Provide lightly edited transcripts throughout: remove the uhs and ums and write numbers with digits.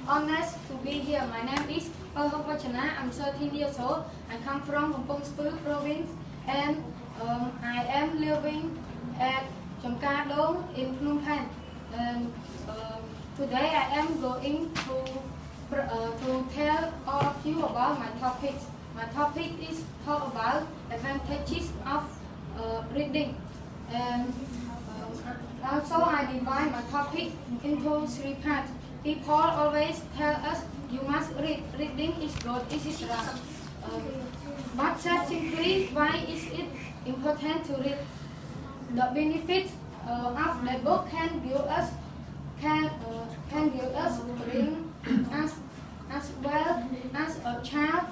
honored to be here. My name is Hokvechana. I'm 13 years old. I come from Hokvechana province, and I am living at Chongkadong in Phnom Penh. And today I am going to tell all of you about my topics. My topic is talk about advantages of reading, and also I divide my topic into 3 parts. People always tell us you must read. Reading is good, etc. But said simply, why is it important to read? The benefits of the book can give us reading as well as a child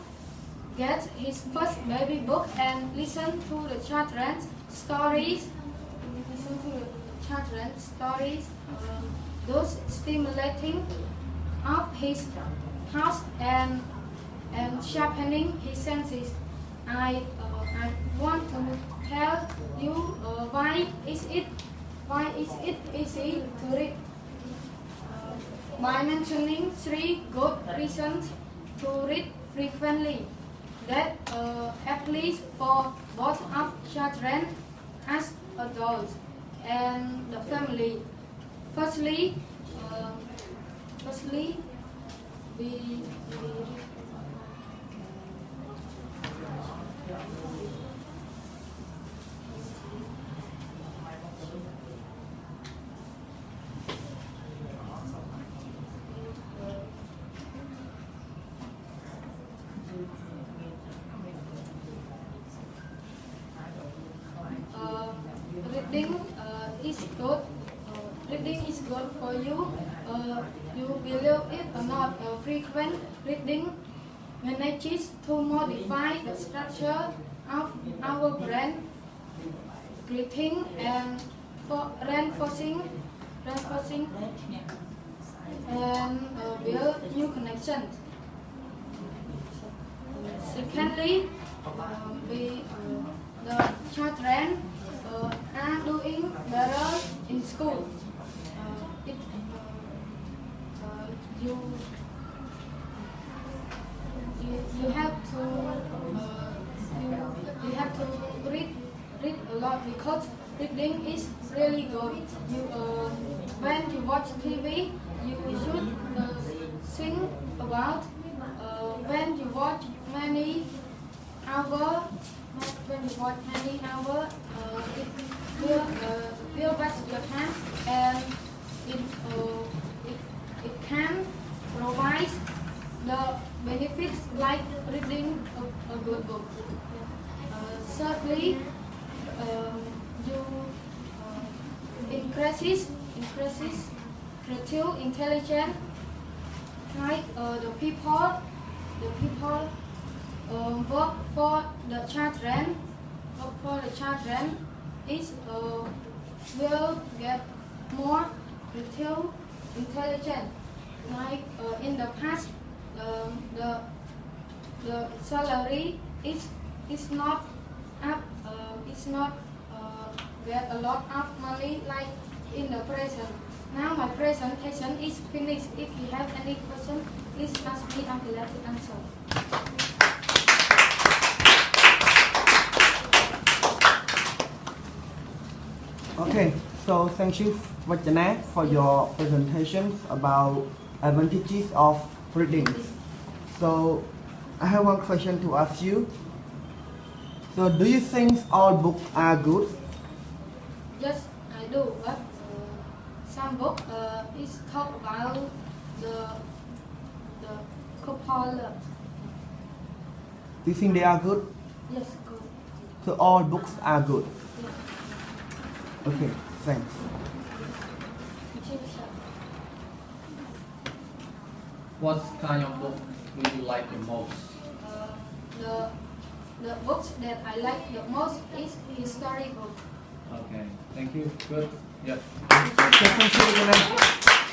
gets his first baby book and listen to the children's stories. Those stimulating of his thoughts and sharpening his senses. I want to tell you why is it easy to read. By mentioning 3 good reasons to read frequently that applies for both of children as adults and the family. Firstly, we reading is good for you. You believe it or not, frequent reading manages to modify the structure of our brain, creating and reinforcing and build new connections. Secondly, the children are doing better in school. You have to read a lot because reading is really good. When you watch TV, you should think about when you watch many hours. It will waste your time, and it can provide the benefits like reading a good book. Thirdly, you increases creative intelligence. Like the people work for the children is will get more creative intelligence. Like in the past, the salary is not up. It's not get a lot of money like in the present. Now my presentation is finished. If you have any question, please ask me. I'm glad to answer. Okay, so thank you, Vachana, for your presentations about advantages of reading. So I have one question to ask you. So do you think all books are good? Yes, I do. But some book is talk about the couple. Do you think they are good? Yes, good. So all books are good. Yes. Okay, thanks. What kind of book do you like the most? The books that I like the most is history book. Okay, thank you. Good. Yep. Okay, thank you, Vachana.